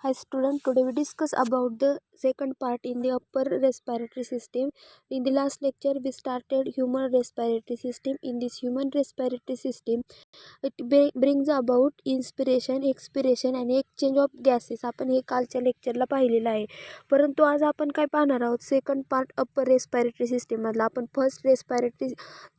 Hi student, today we discuss about the second part in the upper respiratory system. In the last lecture we started human respiratory system. In this human respiratory system it brings about inspiration, expiration आणि exchange of gases. आपण हे कालच्या लेक्चरला पाहिलेलं आहे. परंतु आज आपण काय पाहणार आहोत, second part upper respiratory system मधला. आपण फर्स्ट रेस्पिरेटरी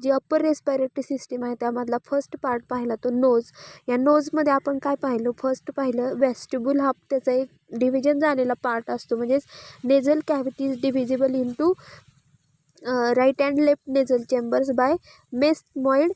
जी अप्पर रेस्पिरेटरी सिस्टीम आहे त्यामधला फर्स्ट पार्ट पाहिला तो नोज. या नोजमध्ये आपण काय पाहिलं, फर्स्ट पाहिलं वेस्टिब्यूल हा त्याचा एक डिव्हिजन झालेला पार्ट असतो. म्हणजेच nasal cavity is divisible into right and left nasal chambers by mesmoid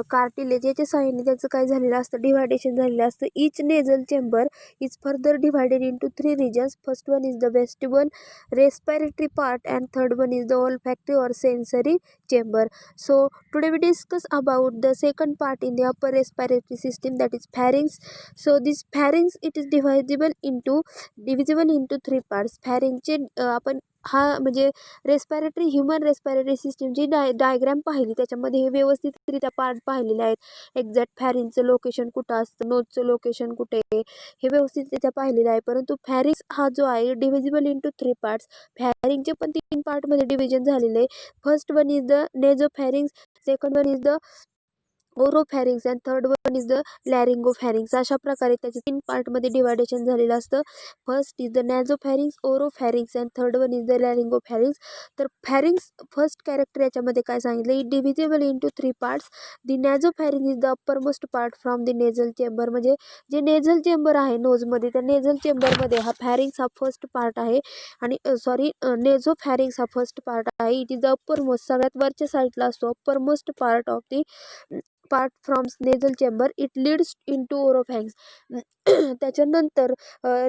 cartilage. याच्या सहाय्याने त्याचं काय झालेलं असतं, डिव्हायडेशन झालेलं असतं. Each nasal chamber is further divided into 3 regions. First one is the vestibule respiratory part and third one is the olfactory or sensory chamber. So today we discuss about the second part in the upper respiratory system, that is pharynx. So this pharynx it is divisible into 3 parts. pharynx चे आपण हा म्हणजे respiratory human respiratory सिस्टीमची diagram पाहिली, त्याच्यामध्ये हे व्यवस्थितरित्या part पाहिलेले आहेत. एक्झॅक्ट फॅरिंगचं लोकेशन कुठं असतं, नोजचं लोकेशन कुठे आहे, हे व्यवस्थितरित्या पाहिलेलं आहे. परंतु फॅरिंक्स हा जो आहे डिव्हिजिबल इंटू 3 पार्ट्स. फॅरिंगचे पण 3 पार्टमध्ये डिव्हिजन झालेलं आहे. First one is the nasopharynx, second one is the oropharynx and third one is the laryngopharynx. अशा प्रकारे त्याचे 3 पार्टमध्ये डिवायडेशन झालेलं असतं. First is the nasopharynx, oropharynx and third one is the laryngopharynx. तर फॅरिंक्स फर्स्ट कॅरेक्टर याच्यामध्ये काय सांगितलं, it divisible into 3 parts. The nasopharynx is the upper most part from the nasal chamber. म्हणजे जे नेझल चेंबर आहे नोजमध्ये, त्या nasal चेंबरमध्ये हा फॅरिंक्स हा फर्स्ट पार्ट आहे. आणि नेझोफॅरिंक्स हा फर्स्ट पार्ट आहे. It is the upper most, सगळ्यात वरच्या साईडला असतो, upper most part of the part from nasal chamber. It leads into oropharynx. त्याच्यानंतर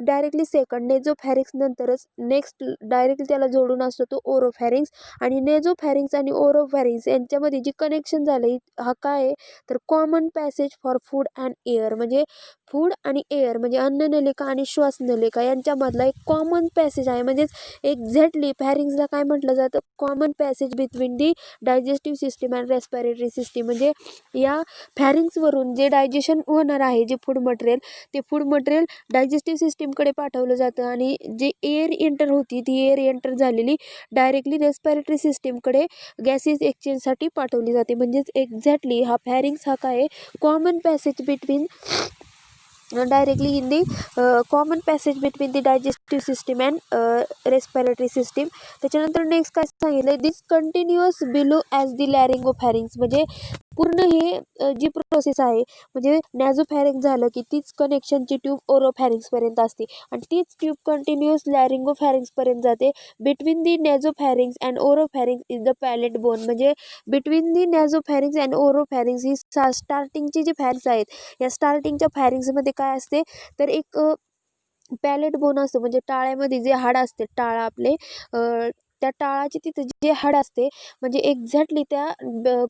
डायरेक्टली सेकंड नेझोफॅरिंक्स नंतरच नेक्स्ट डायरेक्टली त्याला जोडून असतो तो ओरोफॅरिंक्स. आणि नेझोफॅरिंक्स आणि ओरोफॅरिंक्स यांच्यामध्ये जी कनेक्शन झालं हा काय आहे, तर common passage for food and air. म्हणजे फूड आणि एअर म्हणजे अन्ननलिका आणि श्वासनलिका यांच्यामधला एक कॉमन पॅसेज आहे. म्हणजेच एक्झॅक्टली फॅरिंग्सला काय म्हटलं जातं, common passage between the digestive system and respiratory system. म्हणजे या फॅरिंग्सवरून जे डायजेशन होणार आहे, जे फूड मटेरियल, ते फूड मटेरियल डायजेस्टिव्ह सिस्टीमकडे पाठवलं जातं. आणि जे एअर एंटर होती ती एअर एंटर झालेली डायरेक्टली रेस्पिरेटरी सिस्टीमकडे गॅसेस एक्सचेंजसाठी पाठवली जाते. म्हणजेच एक्झॅक्टली हा फॅरिंग्स हा काय, common passage between directly in the common passage between the digestive system and respiratory system. त्याच्यानंतर नेक्स्ट काय सांगितलं, दिस कंटिन्युअस बिलो ॲज दी लॅरिंगोफॅरिंग्स. म्हणजे पूर्ण हे जी प्रोसेस आहे, म्हणजे नॅझोफॅरिंक्स झालं की तीच कनेक्शनची ट्यूब ओरोफॅरिंक्सपर्यंत असते आणि तीच ट्यूब कंटिन्युअस लॅरिंगोफॅरिंक्सपर्यंत जाते. Between the nasopharynx and oropharynx is the palate bone. म्हणजे between the nasopharynx and oropharynx ही स्टार्टिंगची जी फॅरिंग्स आहेत, या स्टार्टिंगच्या फॅरिंग्समध्ये काय असते, तर एक पॅलेट बोन असतो. म्हणजे टाळ्यामध्ये जे हाड असते, टाळा आपले, त्या टाळाची तिथं जे हाड असते, म्हणजे एक्झॅक्टली त्या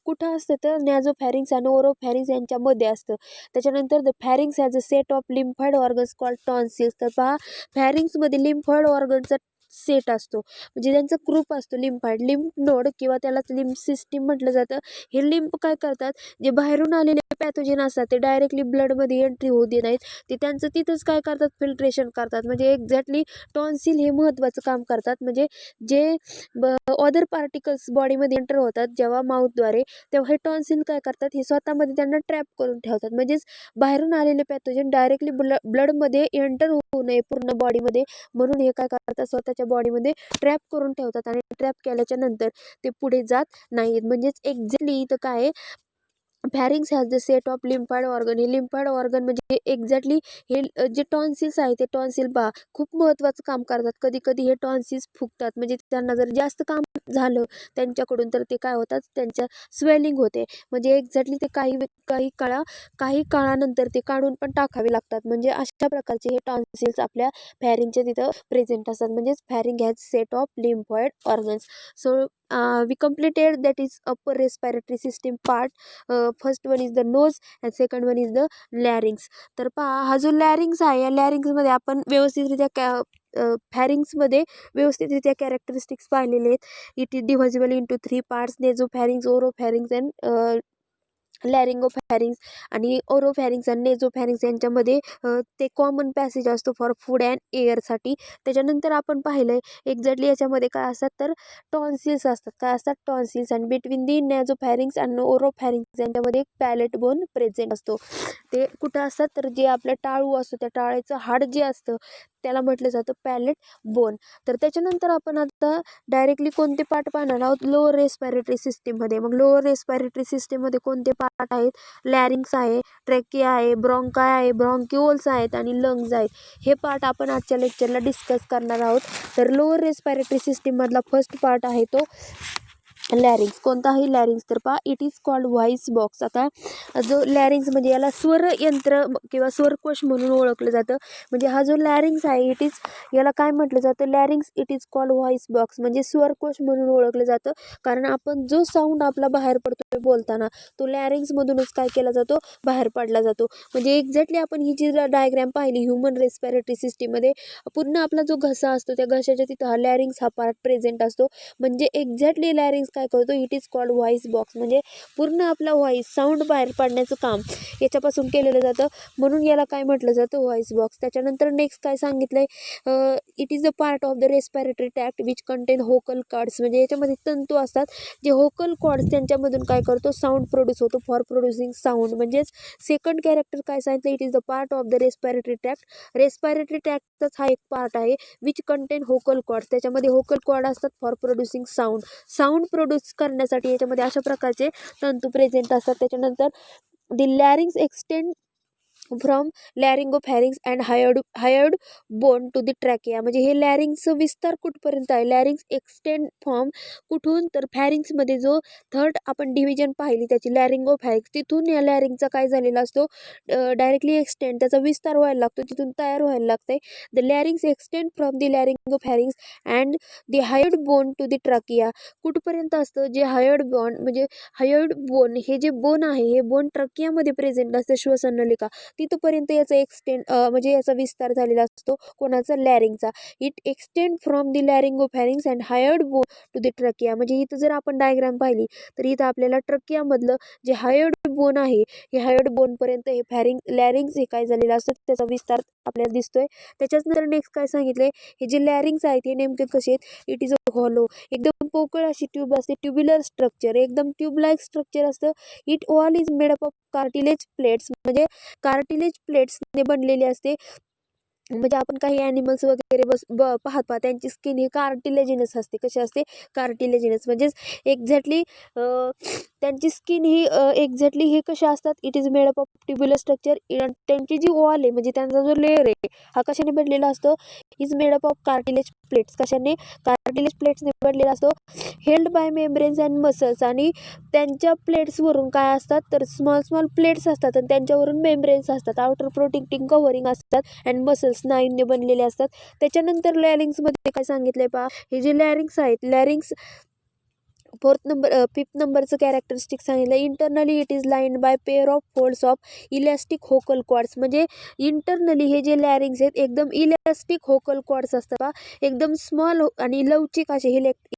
कुठं असतं तर नॅझोफॅरिंक्स आणि ओरोफॅरिंक्स यांच्यामध्ये असतं. त्याच्यानंतर the pharynx has a set of lymphoid organs called tonsils. तर पहा, फॅरिंक्समध्ये लिम्फॉइड ऑर्गनचा सेट असतो, म्हणजे त्यांचा ग्रुप असतो लिम्फॉइड. लिम्फ नोड किंवा त्यालाच लिम्फ सिस्टीम म्हटलं जातं. हे लिम्फ काय करतात, जे बाहेरून आलेले पॅथोजन असतात ते डायरेक्टली ब्लडमध्ये एंट्री होऊ दे नाहीत, ते त्यांचं तिथंच काय करतात, फिल्ट्रेशन करतात. म्हणजे एक्झॅक्टली टॉन्सिल हे महत्त्वाचं काम करतात. म्हणजे जे अदर पार्टिकल्स बॉडीमध्ये एंटर होतात जेव्हा माउथद्वारे, तेव्हा हे टॉन्सिल काय करतात, हे स्वतःमध्ये त्यांना ट्रॅप करून ठेवतात. म्हणजेच बाहेरून आलेले पॅथोजन डायरेक्टली ब्लडमध्ये एंटर होऊ नये पूर्ण बॉडीमध्ये, म्हणून हे काय करतात, स्वतःच्या बॉडीमध्ये ट्रॅप करून ठेवतात. आणि ट्रॅप केल्याच्या नंतर ते पुढे जात नाहीत. म्हणजेच एक्झॅक्टली इथं काय, pharynx has the set of lymphoid organ. हे लिम्फॉइड ऑर्गन म्हणजे एक्झॅक्टली हे जे टॉन्सिल्स आहे ते टॉन्सिल खूप महत्त्वाचं काम करतात. कधी कधी हे टॉन्सिल्स फुगतात, म्हणजे त्यांना जर जास्त काम झालं त्यांच्याकडून तर ते काय होतात, त्यांच्या स्वेलिंग होते. म्हणजे एक्झॅक्टली ते काही काळानंतर ते काढून पण टाकावे लागतात. म्हणजे अशा प्रकारचे हे टॉन्सिल्स आपल्या फॅरिंगच्या तिथं प्रेझेंट असतात. म्हणजेच pharynx has set of lymphoid organs. So we completed that is upper respiratory system part. First one is the nose and second one is the larynx. तर पहा, हा जो लॅरिंग्स आहे, या लॅरिंग्समध्ये आपण व्यवस्थितरित्या फॅरिंग्समध्ये व्यवस्थितरित्या कॅरेक्टरिस्टिक्स पाहिलेले आहेत. It is divisible into 3 parts, nasopharynx, oropharynx and laryngopharynx आणि ओरोफॅरिंग्स आणि नेझोफॅरिंग्स यांच्यामध्ये ते कॉमन पॅसेज असतो फॉर फूड अँड एअरसाठी. त्याच्यानंतर आपण पाहिलं आहे एक्झॅक्टली याच्यामध्ये काय असतात तर टॉन्सिल्स असतात. काय असतात टॉन्सिल्स. आणि बिटवीन दी नेझोफॅरिंग्स आणि ओरोफॅरिंग्स यांच्यामध्ये एक पॅलेट बोन प्रेझेंट असतो. ते कुठं असतात तर जे आपलं टाळू असतो त्या टाळ्याचं हाड जे असतं त्याला म्हटलं जातं पॅलेट बोन. तर त्याच्यानंतर आपण आता डायरेक्टली कोणते पार्ट पाहणार आहोत लोअर रेस्पिरेटरी सिस्टीममध्ये. मग लोअर रेस्पिरेटरी सिस्टीममध्ये कोणते पार्ट आहेत लॅरिंग्स आहे, ट्रॅकिया आहे, ब्रॉन्काय आहे, ब्रॉन्क्युओल्स आहेत आणि लंग्स आहेत. हे पार्ट आपण आजच्या लेक्चरला डिस्कस करणार आहोत. तर लोअर रेस्पिरेटरी सिस्टीममधला फर्स्ट पार्ट आहे तो लॅरिंग्स. कोणता आहे लॅरिंग्स तर पहा it is called voice box. आता जो लॅरिंग्स म्हणजे याला स्वर यंत्र किंवा स्वरकोश म्हणून ओळखलं जातं. म्हणजे हा जो लॅरिंग्स आहे इट इज याला काय म्हटलं जातं larynx it is called voice box म्हणजे स्वरकोश म्हणून ओळखलं जातं. कारण आपण जो साऊंड आपला बाहेर पडतो बोलताना तो लॅरिंग्समधूनच काय केला जातो बाहेर पडला जातो. म्हणजे एक्झॅक्टली आपण ही जी डायग्रॅम पाहिली ह्युमन रेस्पिरेटरी सिस्टीममध्ये पूर्ण आपला जो घसा असतो त्या घशाच्या तिथं हा लॅरिंग्स हा पार्ट प्रेझेंट असतो. म्हणजे एक्झॅक्टली लॅरिंग्स काय करतो it is called voice box म्हणजे पूर्ण आपला व्हॉइस साऊंड बाहेर पाडण्याचं काम याच्यापासून केलेलं जातं. म्हणून याला काय म्हटलं जातं व्हॉइस बॉक्स. त्याच्यानंतर नेक्स्ट काय सांगितलंय it is a part of the respiratory tract which contain vocal cords. म्हणजे याच्यामध्ये तंतू असतात जे व्होकल कॉर्ड्स त्यांच्यामधून काय करतो साऊंड प्रोड्यूस होतो फॉर प्रोड्युसिंग साऊंड. म्हणजेच सेकंड कॅरेक्टर काय सांगितलं it is the part of the respiratory tract. Respiratory ट्रॅक्टचाच हा एक पार्ट आहे विच कंटेन व्होकल कॉर्ड्स. त्याच्यामध्ये व्होकल कॉर्ड असतात for producing sound. Sound produce करण्यासाठी याच्यामध्ये अशा प्रकारचे तंतू प्रेझेंट असतात. त्याच्यानंतर the larynx extend from laryngopharynx and hyoid bone to the trachea. म्हणजे हे लॅरिंग्सचं विस्तार कुठपर्यंत आहे लॅरिंग्स एक्सटेंड फ्रॉम कुठून तर फॅरिंग्समध्ये जो थर्ड आपण डिव्हिजन पाहिली त्याची लॅरिंगोफॅरिंग्स तिथून या लॅरिंगचा काय झालेला असतो डायरेक्टली एक्सटेंड त्याचा विस्तार व्हायला लागतो तिथून तयार व्हायला लागतंय. The larynx extend from the laryngopharynx and the hyoid bone to the trachea. कुठपर्यंत असतं जे हायर्ड बोन म्हणजे हायर्ड बोन हे जे बोन आहे हे बोन ट्रकियामध्ये प्रेझेंट असतं श्वसन नलिका तिथपर्यंत याचा एक्सटेंड म्हणजे याचा विस्तार झालेला असतो कोणाचा लॅरिंगचा. It extend from the laryngopharynx and hyoid bone to the trachea. म्हणजे इथं जर आपण डायग्राम पाहिली तर इथं आपल्याला ट्रकियामधलं जे हायर्ड बोन आहे हे हायर्ड बोनपर्यंत हे लॅरिंग्स हे काय झालेलं असतं त्याचा विस्तार आपल्याला दिसतोय. त्याच्याच नंतर नेक्स्ट काय सांगितलंय हे जे लॅरिंग्स आहेत हे नेमके कसे आहेत इट इज अ हॉलो एकदम पोकळ अशी ट्यूब असते ट्युब्युलर स्ट्रक्चर एकदम ट्यूब लाईक स्ट्रक्चर असतं. It all is made up of cartilage plates म्हणजे कार्टिलेज प्लेट्सने बनलेली असते. म्हणजे आपण काही ॲनिमल्स वगैरे पाहत त्यांची स्किन ही कार्टिलेजिनस असते. कशी असते कार्टिलेजिनस म्हणजेच एक्झॅक्टली त्यांची स्किन ही एक्झॅक्टली हे कशा असतात it is made up of tubular structure. त्यांची जी वॉल आहे म्हणजे त्यांचा जो लेअर आहे हा कशाने बनलेला असतो is made up of cartilage plates. कशाने कार्टिलेज प्लेट्सने बनलेला असतो. Held by membranes and muscles. आणि त्यांच्या प्लेट्सवरून काय असतात तर स्मॉल स्मॉल प्लेट्स असतात आणि त्यांच्यावरून मेम्ब्रेन्स असतात आउटर प्रोटेक्टिंग कव्हरिंग असतात अँड मसल्स स्नायूंनी बनलेले असतात. त्याच्यानंतर लॅरिंग्समध्ये काय सांगितलंय पहा हे जे लॅरिंग्स आहेत लॅरिंग्स फिफ्थ नंबरचं कॅरेक्टरिस्टिक सांगितलं internally it is lined by pair of folds of elastic vocal cords. म्हणजे इंटरनली हे जे लॅरिंग्स आहेत एकदम इलॅस्टिक व्होकल कॉर्ड्स असतात एकदम स्मॉल आणि लवचिक असे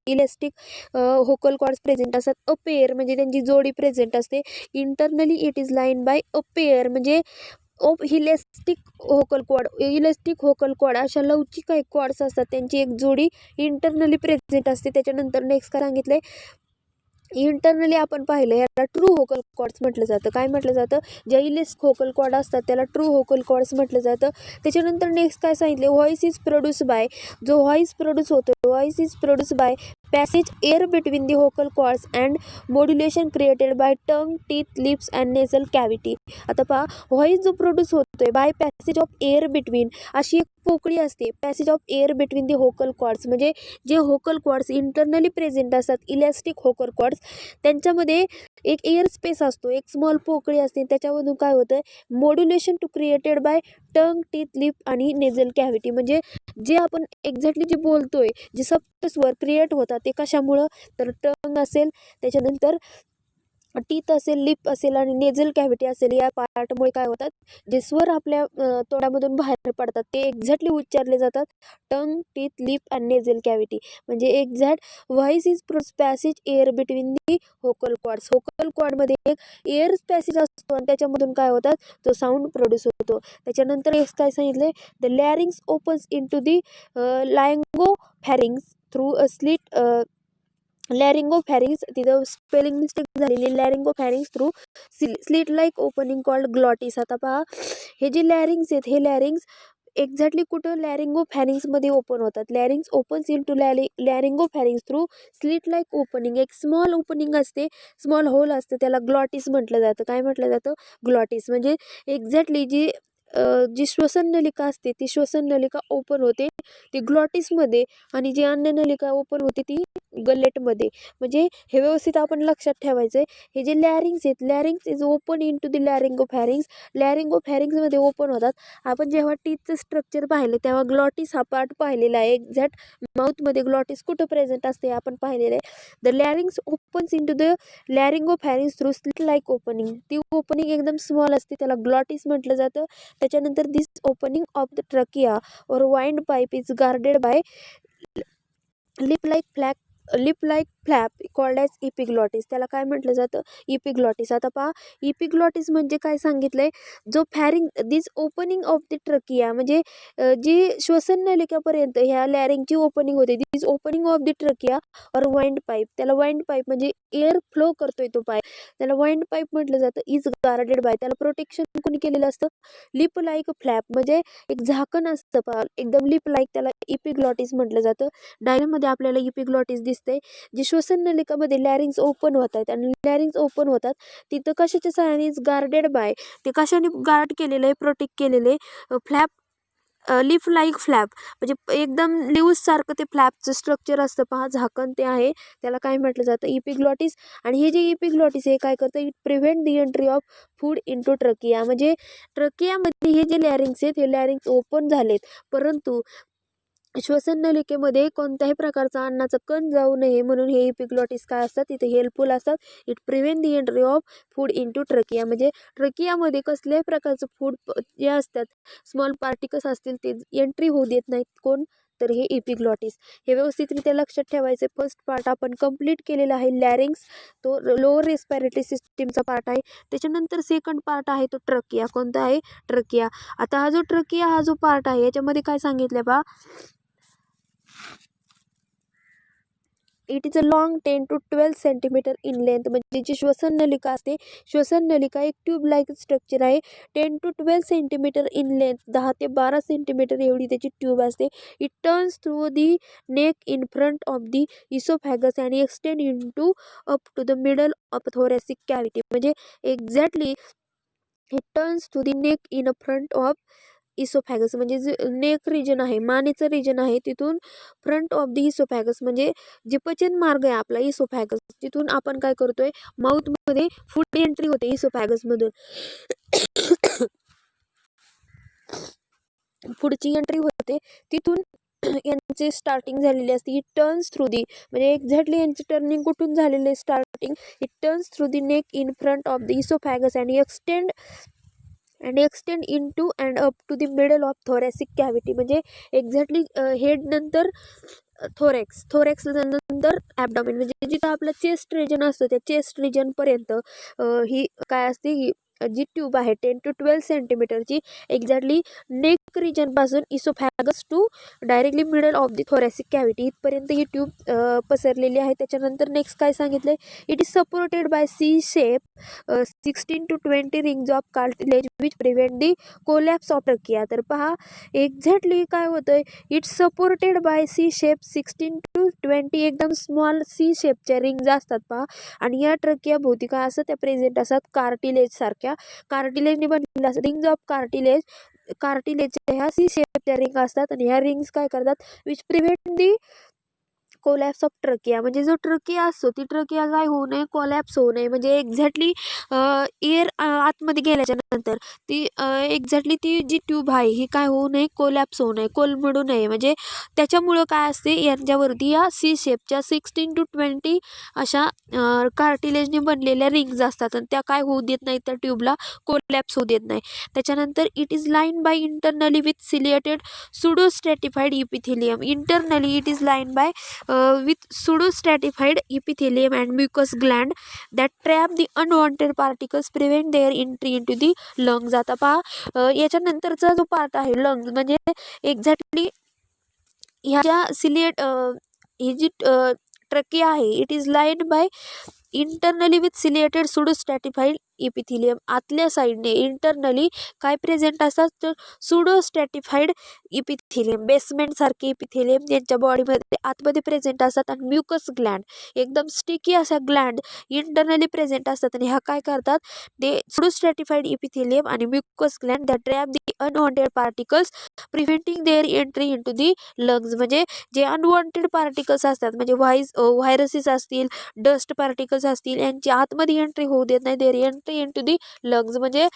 इलॅस्टिक व्होकल कॉर्ड्स प्रेझेंट असतात. अ पेअर म्हणजे त्यांची जोडी प्रेझेंट असते. Internally it is lined by a pair म्हणजे इलॅस्टिक व्होकल कॉर्ड अशा लवचिक काही कॉर्ड्स असतात त्यांची एक जोडी इंटरनली प्रेझेंट असते. त्याच्यानंतर नेक्स्ट काय सांगितलंय इंटरनली आपण पाहिलं याला ट्रू व्होकल कॉर्ड्स म्हटलं जातं. काय म्हटलं जातं ज्या इलेस्टिक व्होकल कॉर्ड असतात त्याला ट्रू व्होकल कॉर्ड्स म्हटलं जातं. त्याच्यानंतर नेक्स्ट काय सांगितले व्हॉइस इज प्रोड्यूस बाय जो व्हॉइस प्रोड्यूस होतो voice is produce by passage air between the vocal cords and modulation created by tongue teeth lips and nasal cavity. आता पहा व्हॉइस जो प्रोड्यूस होतोय by passage of air between अशी एक पोकळी असते passage of air between the vocal cords. म्हणजे जे व्होकल कॉर्ड्स इंटरनली प्रेझेंट असतात इलॅस्टिक व्होकल कॉर्ड्स त्यांच्यामध्ये एक एअर स्पेस असतो एक स्मॉल पोकळी असते त्याच्यामधून काय होतं modulation to created by tongue teeth lip आणि नेझल कॅव्हिटी. म्हणजे जे आपण एक्झॅक्टली जे बोलतोय जे सप्तस्वर क्रिएट होतात ते कशामुळं तर टंग असेल त्याच्यानंतर टीथ असेल, लिप असेल आणि नेझल कॅव्हिटी असेल, या पार्टमुळे काय होतात, जे स्वर आपल्या तोंडामधून बाहेर पडतात ते एक्झॅक्टली उच्चारले जातात. Tongue, teeth, lip and nasal cavity म्हणजे exact voice is passage air between the vocal cords. Vocal कॉर्डमध्ये एक एअर पॅसेज असतो आणि त्याच्यामधून काय होतात, तो साऊंड प्रोड्यूस होतो. त्याच्यानंतर एक काय सांगितले, the larynx opens into the laryngopharynx through a slit. Laryngopharynx, तिथं स्पेलिंग मिस्टेक झालेली, laryngopharynx through slit like opening called glottis. आता पहा, हे जे लॅरिंग्स आहेत, हे लॅरिंग्स एक्झॅक्टली कुठं, लॅरिंगोफॅरिंग्समध्ये ओपन होतात. Larynx opens into laryngopharynx through slit like opening, एक स्मॉल ओपनिंग असते, स्मॉल होल असते, त्याला ग्लॉटिस म्हटलं जातं. काय म्हटलं जातं, ग्लॉटिस. म्हणजे एक्झॅक्टली जी श्वसन नलिका असते ती श्वसन नलिका ओपन होते ती ग्लॉटिसमध्ये, आणि जी अन्य नलिका ओपन होते ती गलेटमध्ये. म्हणजे हे व्यवस्थित आपण लक्षात ठेवायचं आहे. हे जे लॅरिंग्स आहेत, larynx is open into the laryngopharynx. लॅरिंगोफॅरिंग्समध्ये ओपन होतात. आपण जेव्हा टीथचं स्ट्रक्चर पाहिलं तेव्हा ग्लॉटिस हा पार्ट पाहिलेला आहे. एक्झॅक्ट माउथमध्ये ग्लॉटिस कुठं प्रेझेंट असते आपण पाहिलेलं आहे. The larynx opens into the laryngopharynx through slit like opening. ती ओपनिंग एकदम स्मॉल असते, त्याला ग्लॉटिस म्हटलं जातं. त्याच्यानंतर this opening of the trachea or windpipe is guarded by lip like flap called as epiglottis. त्याला काय म्हटलं जातं, इपिग्लॉटिस. आता पहा, इपिग्लॉटिस म्हणजे काय सांगितलंय, जो दिस ओपनिंग ऑफ द ट्रकिया म्हणजे जी श्वसन नलिकापर्यंत ह्या लॅरिंगची ओपनिंग होते, दिस opening of the trachea or wind pipe. त्याला वाइंड पाईप म्हणजे एअर फ्लो करतोय तो पाईप, त्याला वाइंड पाईप म्हटलं जातं. इज गार्डेड बाय, त्याला प्रोटेक्शन कोणी केलेलं असतं, लिप लाईक फ्लॅप म्हणजे एक झाकण असतं पहा एकदम लिप लाईक, त्याला इपिग्लॉटिस म्हटलं जातं. डायग्राममध्ये आपल्याला इपिग्लॉटिस दिसते, जी श्वसन नलिकामध्ये लॅरिंग्स ओपन होत आहेत, आणि लॅरिंग्स ओपन होतात तिथं कशाच्या सहाय्याने, गार्डेड बाय, ते कशाने गार्ड केलेलं आहे, प्रोटेक्ट केलेलं आहे, फ्लॅप, लिफ लाईक फ्लॅप म्हणजे एकदम लिव्ज सारखं ते फ्लॅपचं स्ट्रक्चर असतं पहा, झाकण ते आहे, त्याला काय म्हटलं जातं, इपिग्लॉटिस. आणि हे जे इपिग्लॉटिस हे काय करतं, it prevent the entry of food into trachea. म्हणजे ट्रकियामध्ये हे जे लॅरिंग्स आहेत, हे लॅरिंग्स ओपन झालेत, परंतु श्वसन नलिकेमध्ये कोणत्याही प्रकारचा अन्नाचा कण जाऊ नये म्हणून हे इपिग्लॉटिस काय असतात, तिथे हेल्पफुल असतात. It prevent the entry of food into trachea. म्हणजे ट्रकियामध्ये कसल्याही प्रकारचं फूड जे असतात, स्मॉल पार्टिकल्स असतील, ते एंट्री होऊ देत नाहीत. कोण, तर हे इपिग्लॉटिस. हे व्यवस्थितरित्या लक्षात ठेवायचे. फर्स्ट पार्ट आपण कंप्लीट केलेला आहे, लॅरिंग्स, तो लोअर रेस्पिरेटरी सिस्टीमचा पार्ट आहे. त्याच्यानंतर सेकंड पार्ट आहे तो ट्रकिया. कोणता आहे, ट्रकिया. आता हा जो ट्रकिया हा जो पार्ट आहे, याच्यामध्ये काय सांगितलं बा, it is a long 10 to 12 centimetre in length. म्हणजे जी श्वसन नलिका असते, श्वसन नलिका एक ट्यूब लाईक स्ट्रक्चर आहे, 10 to 12 सेंटीमीटर इन लेंथ, 10 ते 12 सेंटीमीटर एवढी त्याची ट्यूब असते. It turns through the neck in front of the oesophagus आणि extend into up to the middle of thoracic cavity. म्हणजे exactly it turns to the neck in front of oesophagus म्हणजे जे neck region आहे, मानेचं region आहे, तिथून front of the इसोफॅगस म्हणजे जे पचन मार्ग आहे आपला इसोफॅगस, तिथून आपण काय करतोय, माउथमध्ये फूड एंट्री होते इसोफॅगसमधून. पुढची एंट्री होते तिथून यांची स्टार्टिंग झालेली असते. इट टर्न्स थ्रू दी म्हणजे एक्झॅक्टली यांची टर्निंग कुठून झालेली आहे, starting. It turns through the neck in front of the oesophagus आणि extend into and up to the middle of thoracic cavity. म्हणजे एक्झॅक्टली हेड नंतर थोरॅक्स नंतर ॲबडॉमिन म्हणजे जिथं आपलं चेस्ट रिजन असतं त्या चेस्ट रिजनपर्यंत ही काय असते, ही जी ट्यूब आहे 10 to 12 सेंटीमीटरची, एक्झॅक्टली नेक रिजनपासून oesophagus to directly middle of the thoracic cavity इथपर्यंत ही ट्यूब पसरलेली आहे. त्याच्यानंतर नेक्स्ट काय सांगितलं आहे, it is supported by C shape 16 to 20 rings of cartilage which prevent the collapse of trachea. तर पहा एक्झॅक्टली काय होतंय, it's supported by C shape 16 to 20 एकदम स्मॉल सी शेपच्या रिंग्ज असतात पहा, आणि या ट्रकिया भोवती काय असतात, त्या प्रेझेंट असतात कार्टिलेज सारख्या, कार्टिलेजने बनलेल्या रिंग्ज ऑफ कार्टिलेजच्या ह्या सी शेपच्या रिंग असतात, आणि ह्या रिंग्स काय करतात, which prevent the collapse of trachea, म्हणजे जो ट्रकिया असतो ती ट्रकिया काय होऊ नये, कोलॅप्स होऊ नये, म्हणजे एक्झॅक्टली एअर आतमध्ये गेल्याच्या नंतर ती एक्झॅक्टली ती जी ट्यूब आहे ही काय होऊ नये, कोलॅप्स होऊ नये, कोलमडू नये. म्हणजे त्याच्यामुळं काय असते, यांच्यावरती या सी शेपच्या 16 to 20 अशा कार्टिलेजने बनलेल्या रिंग्ज असतात आणि त्या काय होऊ देत नाही, त्या ट्यूबला कोलॅप्स होऊ देत नाही. त्याच्यानंतर it is line by internally with ciliated pseudostratified epithelium. Internally it is line by with pseudostratified epithelium and mucus gland that trap the unwanted particles, prevent their entry into the lungs. आता पहा याच्यानंतरचा जो part आहे lungs, म्हणजे exactly ह्या ज्या ही जी trachea आहे it is line by internally with ciliated pseudostratified epithelium. आतल्या साईडने इंटरनली काय प्रेझेंट असतात, तर सुडोस्ट्रॅटिफाईड इपिथिलियम, बेसमेंट सारखे इपिथिलियम त्यांच्या बॉडीमध्ये आतमध्ये प्रेझेंट असतात. आणि म्युकस ग्लँड, एकदम स्टिकी अशा ग्लँड इंटरनली प्रेझेंट असतात. आणि ह्या काय करतात, ते सुडोस्ट्रॅटिफाईड इपिथिलियम आणि mucus gland that trap the unwanted particles, preventing their entry into the lungs. म्हणजे जे अनवॉन्टेड पार्टिकल्स असतात, म्हणजे व्हायरसेस असतील, डस्ट पार्टिकल्स असतील, यांची आतमध्ये एंट्री होऊ देत नाही, their entry into the lungs. म्हणजे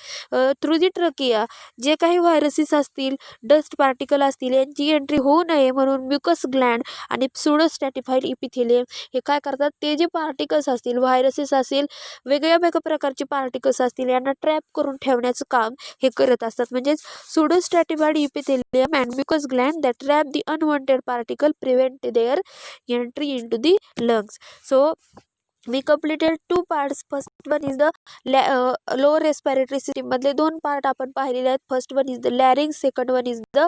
थ्रू दी ट्रकिया जे काही व्हायरसेस असतील, डस्ट पार्टिकल असतील, यांची एंट्री होऊ नये म्हणून म्युकस ग्लँड आणि सुडोस्ट्रॅटिफाईड इपिथिलियम हे काय करतात, ते जे पार्टिकल्स असतील, व्हायरसेस असतील, वेगळ्या वेगळ्या प्रकारचे पार्टिकल्स असतील, यांना ट्रॅप करून ठेवण्याचं काम हे करत असतात. म्हणजे pseudostratified epithelium and mucus gland that trap the unwanted particle, prevent their entry into the lungs. So we completed two parts. First one is the lower respiratory system मधले दोन पार्ट आपण पाहिलेले आहेत. First one is the larynx, second one is the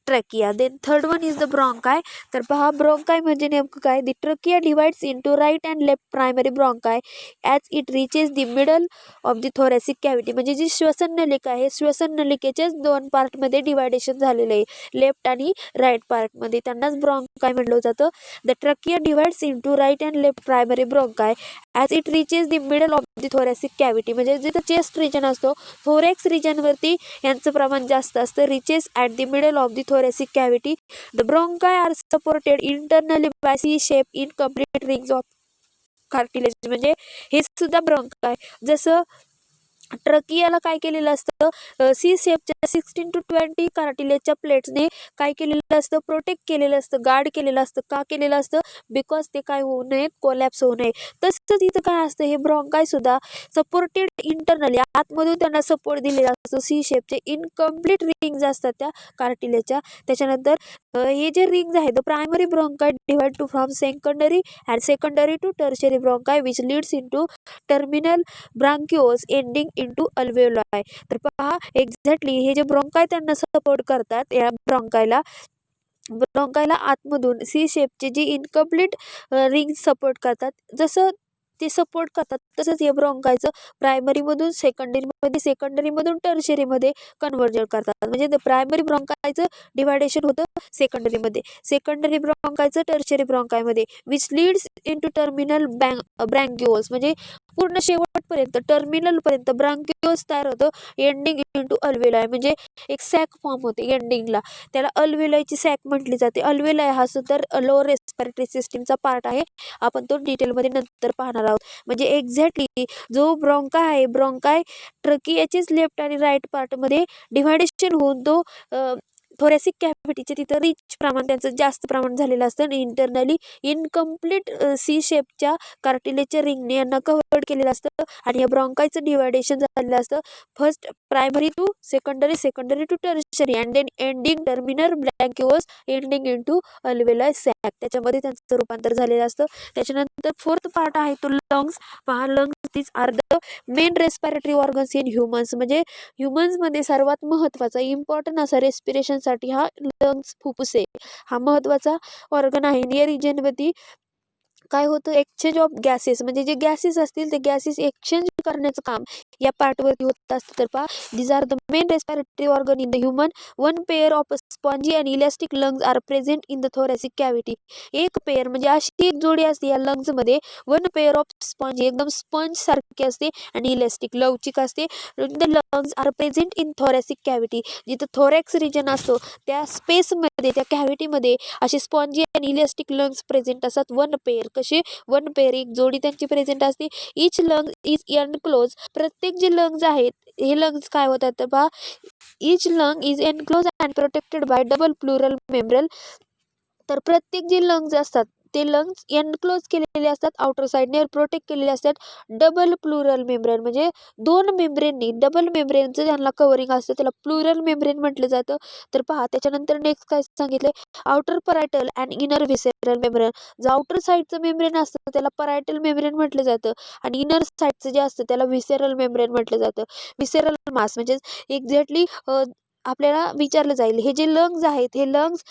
trachea, then third one is the bronchi. तर पहा bronchi म्हणजे नेमकं काय, the trachea divides into right and left primary bronchi as it reaches the middle of the thoracic cavity. म्हणजे जी श्वसन नलिका आहे, श्वसन नलिकेच्याच दोन पार्टमध्ये डिवायडेशन झालेलं आहे, लेफ्ट आणि राईट पार्टमध्ये, त्यांनाच ब्रॉन्काय म्हटलं जातं. The trachea divides into right and left primary bronchi as it reaches the middle of the thoracic cavity. म्हणजे जिथं चेस्ट रिजन असतो, थोरॅक्स रिजनवरती यांचं प्रमाण जास्त असतं, reaches at the middle of the thoracic cavity. The bronchi are supported internally by C-shaped incomplete rings of cartilage. म्हणजे हे सुद्धा ब्रॉन्काय, जसं ट्रकियाला काय केलेलं असतं, सी शेपच्या 16 to 20 कार्टिलेजच्या प्लेट्सने काय केलेलं असतं, प्रोटेक्ट केलेलं असतं, गार्ड केलेलं असतं. का केलेलं असतं, बिकॉज ते काय होऊ नये, कोलॅप्स होऊ नये. तसंच इथं काय असतं, हे ब्रॉन्काय सुद्धा सपोर्टेड इंटरनली, आतमधून त्यांना सपोर्ट दिलेला असतो. सी शेपचे इनकम्प्लीट रिंग्ज असतात त्या कार्टिलेजच्या. त्याच्यानंतर हे जे रिंग्ज आहेत, the primary bronchi divide to from secondary and secondary to tertiary bronchi which leads into terminal bronchioles ending into alveoli. तर पहा एक्झॅक्टली हे जे ब्रॉन्काय त्यांना सपोर्ट करतात, या ब्रॉन्कायला आतमधून सी शेपचे जी इनकम्प्लीट रिंग सपोर्ट करतात, जसं ते सपोर्ट करतात तसंच हे ब्रॉन्कायचं प्रायमरीमधून सेकंडरीमध्ये, सेकंडरीमधून टर्शरीमध्ये कन्व्हर्जन करतात. म्हणजे द प्रायमरी ब्रॉन्कायचं डिवायडेशन होतं सेकंडरीमध्ये, सेकंडरी ब्रॉन्कायचं टर्शरी ब्रॉन्कायमध्ये, which leads into terminal bronchioles. म्हणजे पूर्ण शेवटपर्यंत, टर्मिनलपर्यंत ब्रांकिओल्स तयार होतं, एंडिंग इनटू अल्वेओलाई. म्हणजे एक सॅक फॉर्म होते एंडिंगला, त्याला अल्वेओलायची सॅक म्हटली जाते. अल्वेओलाई हा सुद्धा लोअर रेस्पिरेटरी सिस्टीमचा पार्ट आहे, आपण तो डिटेलमध्ये नंतर पाहणार आहोत. म्हणजे एक्झॅक्टली जो ब्रॉन्काय आहे, ब्रॉन्काय ट्रकियाचेच लेफ्ट आणि राईट पार्टमध्ये डिव्हायडेशन होऊन तो थोरॅसिक कॅव्हिटीचे तिथं रिच प्रमाण त्यांचं जास्त प्रमाण झालेलं असतं आणि इंटरनली इनकम्प्लीट सी शेपच्या कार्टिलेजच्या रिंगने यांना कव्हर्ड केलेलं असतं. आणि या ब्रॉन्कायचं डिवायडेशन झालेलं असतं first primary to secondary, secondary to tertiary and then ending terminal bronchioles ending into alveoli sac, त्याच्यामध्ये त्यांचं रूपांतर झालेलं असतं. त्याच्यानंतर फोर्थ पार्ट आहे तो लंग्स. पहा lungs this are the main respiratory organs in humans. म्हणजे ह्युमन्समध्ये सर्वात महत्त्वाचा इम्पॉर्टंट असा रेस्पिरेशनसाठी हा लंग्स, फुफ्फुसे हा महत्त्वाचा ऑर्गन आहे. या रिजनमध्ये काय होतं, एक्सचेंज ऑफ गॅसेस, म्हणजे जे गॅसेस असतील ते गॅसेस एक्सचेंज करण्याचं काम या पार्टवरती होत असतं. तर पहा these are the main respiratory organ in the human. One pair of spongy and elastic lungs are present in the thoracic cavity. एक पेअर म्हणजे अशी एक जोडी असते या लंग्समध्ये, वन पेअर ऑफ स्पॉन्जी एकदम स्पंज सारखी असते आणि इलॅस्टिक लवचिक असते. The lungs are present in thoracic cavity. जिथं थोरॅक्स रिजन असतो त्या स्पेसमध्ये कॅव्हिटीमध्ये त्या कॅव्हिटीमध्ये असे स्पॉन्जी आणि इलॅस्टिक लंग्स प्रेझेंट असतात. वन पेअर कसे वन पेअर एक जोडी त्यांची प्रेझेंट असते. इच लंग इज एनक्लोज प्रत्येक जे लंग्स आहेत हे लंग्स काय होतात तर पहा each lung is enclose and protected by double pleural membrane. तर प्रत्येक जे लंग्स असतात ते लंग्स एनक्लोज केलेले असतात आउटर साईडने प्रोटेक्ट केलेले असतात डबल प्लुरल मेम्ब्रेन म्हणजे दोन मेम्ब्रेननी डबल मेम्ब्रेनचं त्यांना कव्हरिंग असतं त्याला प्लुरल मेम्ब्रेन म्हटलं जातं. तर पहा त्याच्यानंतर नेक्स्ट काय सांगितलं outer parietal and inner visceral membrane. जो आउटर साईडचं मेम्ब्रेन असतं त्याला परायटल मेम्ब्रेन म्हटलं जातं आणि इनर साईडचं जे असतं त्याला व्हिसेरल मेम्ब्रेन म्हटलं जातं. व्हिसेरल मास म्हणजे एक्झॅक्टली आपल्याला विचारलं जाईल हे जे लंग्स आहेत हे लंग्स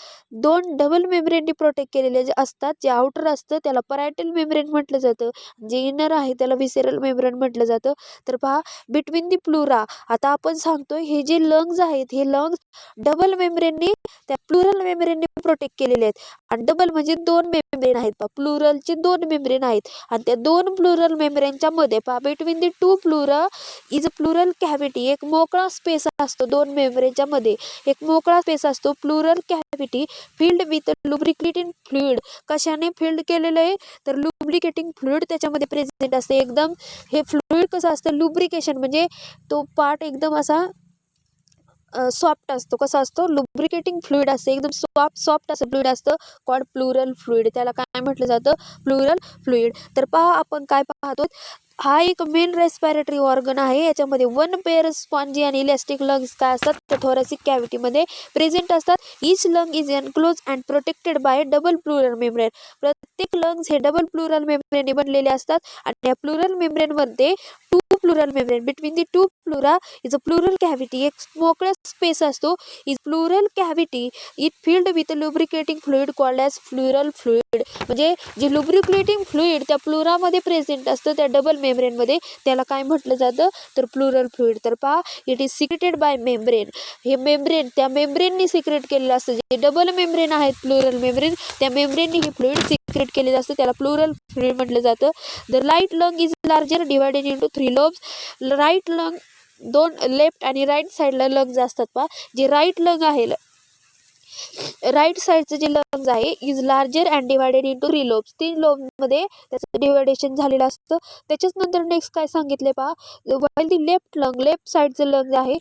दोन डबल मेम्ब्रेननी प्रोटेक्ट केलेले जे असतात. जे आउटर असतं त्याला परायटल मेम्ब्रेन म्हटलं जातं, जे इनर आहे त्याला व्हिसेरल मेम्ब्रेन म्हटलं जातं. तर पहा बिटवीन दी प्लुरा आता आपण सांगतोय हे जे लंग्स आहेत हे लंग्स डबल मेम्ब्रेननी त्या प्लुरल मेम्ब्रेननी प्रोटेक्ट केलेले आहेत. आणि डबल म्हणजे दोन मेम्ब्रेन आहेत पहा प्लुरलचे दोन मेम्ब्रेन आहेत आणि त्या दोन प्लुरल मेम्ब्रेनच्या मध्ये पहा between the two pleura is a pleural cavity एक मोकळा स्पेस असतो दोन मेम्ब्रेनच्या मध्ये एक मोकळा स्पेस असतो. Plural cavity field with lubricating fluid कशाने फिल्ड केलेलं आहे तर लुब्रिकेटिंग फ्लुइड त्याच्यामध्ये प्रेझेंट असते. एकदम हे फ्लुइड कसं असतं लुब्रिकेशन म्हणजे तो पार्ट एकदम असा सॉफ्ट असतो. कसा असतो लुब्रिकेटिंग फ्लुइड असते एकदम सॉफ्ट असं फ्लुइड असतं कॉल्ड प्लुरल फ्लुइड. त्याला काय म्हटलं जातं प्लुरल फ्लुइड. तर पहा आपण काय पाहतो हा एक मेन रेस्पिरेटरी ऑर्गन आहे. याच्यामध्ये वन पेअर स्पॉन्जी आणि इलॅस्टिक लंग्स काय असतात त्या थोरॅसिक कॅव्हिटीमध्ये प्रेझेंट असतात. Each lung is enclose and protected by double pleural membrane. प्रत्येक लंग्स हे डबल प्लुरल मेम्ब्रेनने बनलेले असतात आणि या प्लुरल मेम्ब्रेनमध्ये two pleural membrane between the two pleura is a pleural cavity एक मोकळा स्पेस असतो. Is pleural cavity it filled with lubricating fluid called as pleural fluid. म्हणजे जे लुब्रिकेटिंग फ्लुइड त्या प्लुरामध्ये प्रेझेंट असतं त्या डबल मेम्ब्रेनमध्ये त्याला काय म्हटलं जातं तर प्लुरल फ्लुइड. तर पहा it is secreted by membrane. हे मेम्ब्रेन त्या मेम्ब्रेननी सिक्रेट केलेलं असतं. जे डबल मेम्ब्रेन आहेत प्लुरल मेम्ब्रेन त्या मेम्ब्रेननी हे फ्लुइड सिक्रेट केलेलं असतं त्याला प्लुरल फ्लुइड म्हटलं जातं. The right lung is larger divided into 3 lobes. Right lung दोन लेफ्ट आणि राईट साईडला लंग्स असतात पहा. जे राईट लंग आहे राईट साईडचं जे लंग्स आहे is larger and divided into 3 lobes. 3 लोबमध्ये त्याचं डिवायडेशन झालेलं असतं. त्याच्याच नंतर नेक्स्ट काय सांगितले पहा वाईल दी लेफ्ट साईडचं लंग आहे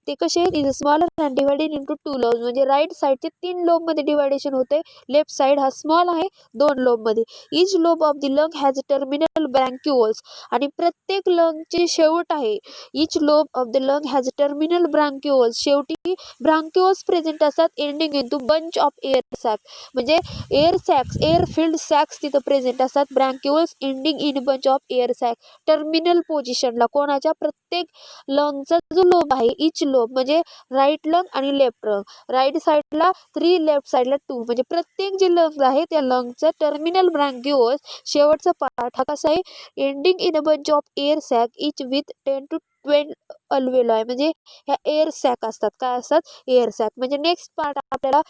ते कसे is smaller and divided into 2 lobes. म्हणजे राईट साईडचे 3 लोबमध्ये डिवायडेशन होते. लेफ्ट साईड हा स्मॉल आहे 2 लोबमध्ये. Each lobe of the lung has terminal bronchioles. आणि प्रत्येक लंगचे शेवट आहे each lobe of the lung has terminal bronchioles. शेवटी ब्रँक्युल्स प्रेझेंट असतात ending into bunch of air sac. म्हणजे एअर फिल्ड सॅक्स तिथं प्रेझेंट असतात. Bronchioles ending in bunch of air sac terminal पोझिशनला कोणाच्या प्रत्येक लंगचा जो लोब आहे इच लोब म्हणजे राईट लंग आणि लेफ्ट लंग. राईट साईडला 3 लेफ्ट साईडला 2 म्हणजे प्रत्येक जे लंग आहे त्या लंगचं टर्मिनल ब्रँक्युल्स शेवटचा पार्ट हा कसा आहे ending in a bunch of air sac each with 10 to 12 alveoli. म्हणजे ह्या एअर सॅक असतात काय असतात एअर सॅक. म्हणजे नेक्स्ट पार्ट आपल्याला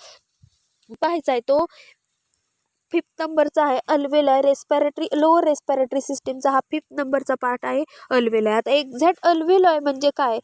पाहायचा आहे तो 5th नंबरचा आहे अल्वेलॉय. रेस्पिरेटरी लोअर रेस्पिरेटरी सिस्टीमचा हा 5th नंबरचा पार्ट आहे अल्वेलॉय. आता एक्झॅक्ट अल्वेलॉय म्हणजे काय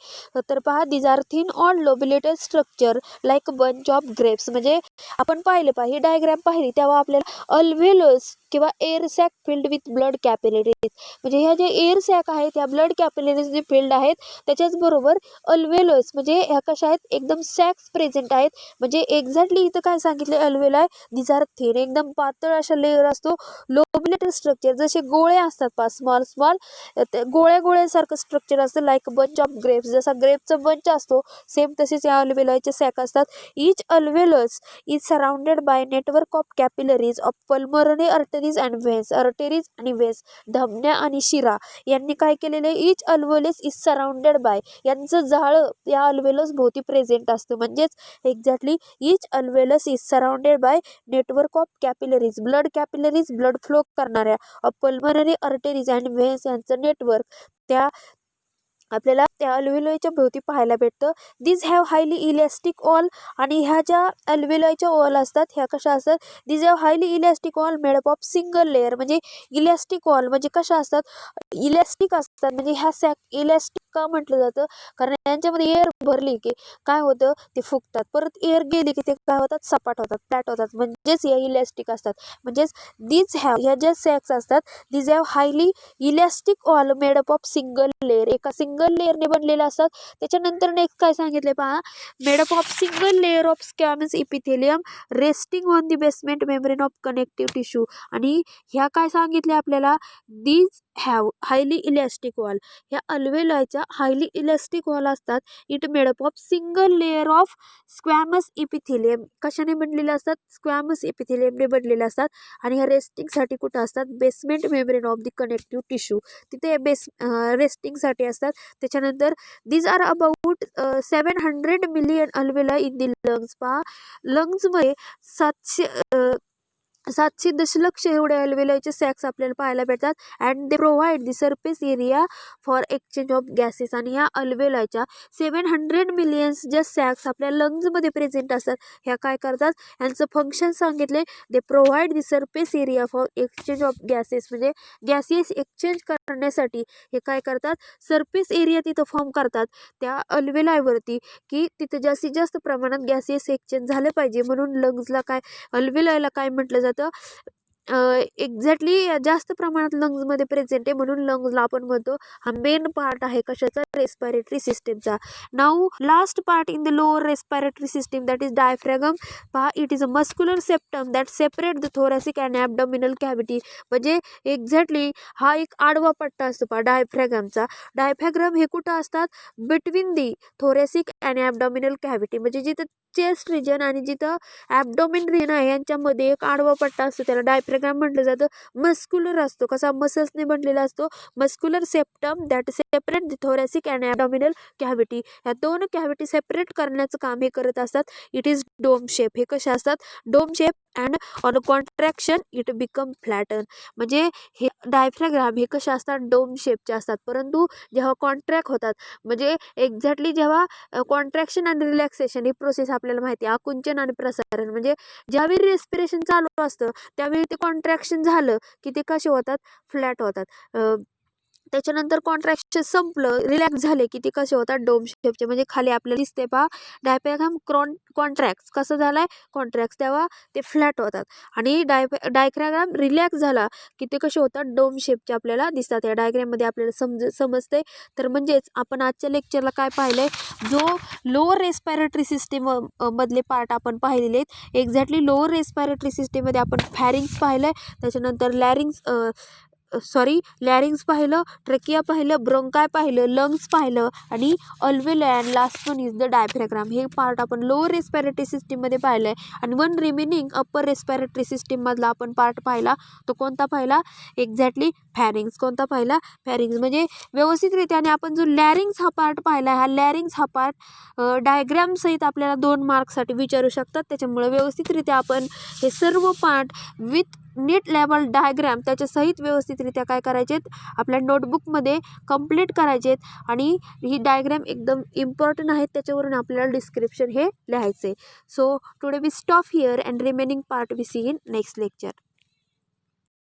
तर पहा these are thin all lobulated structure like bunch of grapes. म्हणजे आपण पाहिले ही डायग्राम पाहिली तेव्हा आपल्याला अल्व्हेलोस किंवा air sac filled with blood capillaries म्हणजे ह्या जे एअर सॅक आहेत त्या ब्लड कॅपिलरीजने फिल्ड आहेत. त्याच्याचबरोबर अल्व्हेलोस म्हणजे ह्या कशा आहेत एकदम सॅक्स प्रेझेंट आहेत. म्हणजे एक्झॅक्टली इथं काय सांगितले अल्वेलॉय दीज आर थिन एकदम पातळ अशा लेअर असतो. लोब्युलेटेड स्ट्रक्चर जसे गोळे असतात पहा स्मॉल गोळ्यासारखं स्ट्रक्चर असतं लाईक बंच ऑफ ग्रेप्स. जसा ग्रेपचा बंच असतो सेम तसेच या अल्वेलॉयचे सॅक असतात. Each alveolus is surrounded by network of capillaries of pulmonary arteries and veins. Arteries आणि व्हेन्स धमन्या आणि शिरा यांनी काय केलेले each alveolus is surrounded by यांचं जाळं या अल्वेलस भोवती प्रेझेंट असतं. म्हणजेच exactly each alveolus is surrounded by network of capillaries blood flow करणाऱ्या of pulmonary arteries and veins यांचं नेटवर्क त्या आपल्याला त्या अल्व्हेओलाच्या भोवती पाहायला भेटतं. These have highly elastic all, आणि ह्या ज्या अल्व्हेओलाच्या ऑल असतात ह्या कशा असतात, these have highly elastic all made up of single layer. म्हणजे इलॅस्टिक ऑल म्हणजे कशा असतात, इलॅस्टिक असतात. म्हणजे ह्या सॅक इलॅस्टिक का म्हटलं जातं, कारण यांच्यामध्ये एअर भरली की काय होतं, ते फुगतात. परत एअर गेली की ते काय होतात, सपाट होतात, फ्लॅट होतात. म्हणजेच या इलॅस्टिक असतात. म्हणजेच दीज हॅव, ह्या ज्या सॅक्स असतात, these have highly elastic all made up of single layer, एका सिंगल लेअरने बनलेले असतात. त्याच्यानंतर नेक्स्ट काय सांगितले पहा, made up of single layer of squamous epithelium resting on the basement membrane of connective tissue. आणि ह्या काय सांगितले आपल्याला, these have highly elastic wall, ह्या अल्व्हेओलाच्या हायली इलॅस्टिक वॉल असतात. It made up of single layer of squamous epithelium, कशाने बनलेले असतात, स्क्वॅमस इपिथेलियमने बनलेले असतात. आणि ह्या रेस्टिंगसाठी कुठं असतात, basement membrane of the connective tissue, तिथे रेस्टिंगसाठी असतात. त्याच्यानंतर these are about 700 million alveoli in the lungs. पहा लंग्समध्ये 700 दशलक्ष एवढे अल्व्हेओलाचे सॅक्स आपल्याला पाहायला भेटतात. And they provide the surface area for exchange of gases. आणि ह्या अल्व्हेओलाच्या 700 मिलियन्स ज्या सॅक्स आपल्या लंग्समध्ये प्रेझेंट असतात, ह्या काय करतात, यांचं फंक्शन सांगितले, they provide the surface area for exchange of gases. म्हणजे गॅसेस एक्सचेंज करण्यासाठी हे काय करतात, सरफेस एरिया तिथं फॉर्म करतात त्या अल्व्हेओलावरती, की तिथं जास्तीत जास्त प्रमाणात गॅसेस एक्सचेंज झाले पाहिजे. म्हणून लंग्सला काय, अल्व्हेओलाला काय म्हटलं जातं, एक्झॅक्टली जास्त प्रमाणात लंग्समध्ये प्रेझेंट आहे, म्हणून लंग्सला आपण म्हणतो हा मेन पार्ट आहे कशाचा, रेस्पिरेटरी सिस्टीमचा. Now last part in the lower respiratory system, that is diaphragm. पहा it is a muscular septum that separate the thoracic and abdominal cavity. म्हणजे एक्झॅक्टली हा एक आडवा पट्टा असतो पहा डायफ्रॅगमचा. डायफ्रॅगम हे कुठं असतात, between the thoracic and abdominal cavity, म्हणजे जिथं चेस्ट रिजन आणि जिथं ॲबडॉमिन रिजन आहे यांच्यामध्ये एक आडवा पट्टा असतो, त्याला डायफ्रॅगम म्हटलं जातं. मस्क्युलर असतो, कसा मसल्सने बनलेला असतो. Muscular septum that separate the thoracic and abdominal cavity, ह्या दोन कॅव्हिटी सेपरेट करण्याचं काम हे करत असतात. इट इज डोम शेप, हे कसे असतात, dome shape. And on contraction it become flatten. म्हणजे हे डायफ्रॅगम हे कसे असतात, डोम शेपचे असतात. परंतु जेव्हा कॉन्ट्रॅक्ट होतात, म्हणजे एक्झॅक्टली जेव्हा कॉन्ट्रॅक्शन आणि रिलॅक्सेशन ही प्रोसेस आपल्याला माहिती आहे, आकुंचन आणि प्रसारण, म्हणजे ज्यावेळी रेस्पिरेशन चालू असतं त्यावेळी ते कॉन्ट्रॅक्शन झालं की ते कसे होतात, फ्लॅट होतात. त्याच्यानंतर कॉन्ट्रॅक्शन संपलं, रिलॅक्स झाले की ते कसे होतात, डोम शेपचे. म्हणजे खाली आपल्याला दिसते पहा डायफ्रॅगम कॉन्ट्रॅक्ट कसं झालाय, कॉन्ट्रॅक्ट, तेव्हा ते फ्लॅट होतात. आणि डायफ्रॅगम रिलॅक्स झाला की ते कसे होतात, डोम शेपचे आपल्याला दिसतात. या डायग्राममध्ये आपल्याला समजते. तर म्हणजेच आपण आजच्या लेक्चरला काय पाहिलंय, जो लोअर रेस्पिरेटरी सिस्टीम मधले पार्ट आपण पाहिलेले आहेत. एक्झॅक्टली लोअर रेस्पिरेटरी सिस्टीममध्ये आपण फॅरिंग्स पाहिलंय, त्याच्यानंतर लॅरिंग्स पाहिलं, ट्रेकिया पाहिलं, ब्रोंकाय पाहिलं, लंग्स पाहिलं, आणि alveoli and last one is the diaphragm. हे पार्ट आपण लोअर रेस्पिरेटरी सिस्टीममध्ये पाहिलं आहे. आणि वन रिमेनिंग अप्पर रेस्पिरेटरी सिस्टीममधला आपण पार्ट पाहिला, तो कोणता पाहिला, एक्झॅक्टली फॅरिंग्स. कोणता पाहिला, फॅरिंग्स. म्हणजे व्यवस्थितरित्या. आणि आपण जो लॅरिंग्स हा पार्ट पाहिला, हा लॅरिंग्स हा पार्ट डायग्राम सहित आपल्याला 2 मार्क्ससाठी विचारू शकतात. त्याच्यामुळे व्यवस्थितरित्या आपण हे सर्व part with neat level diagram त्याच्या सहित व्यवस्थितरित्या काय करायचेत, आपल्या नोटबुकमध्ये कंप्लीट करायचेत. आणि ही डायग्राम एकदम इम्पॉर्टंट आहेत, त्याच्यावरून आपल्याला डिस्क्रिप्शन हे लिहायचे. So today we stop here and remaining part we see in next lecture.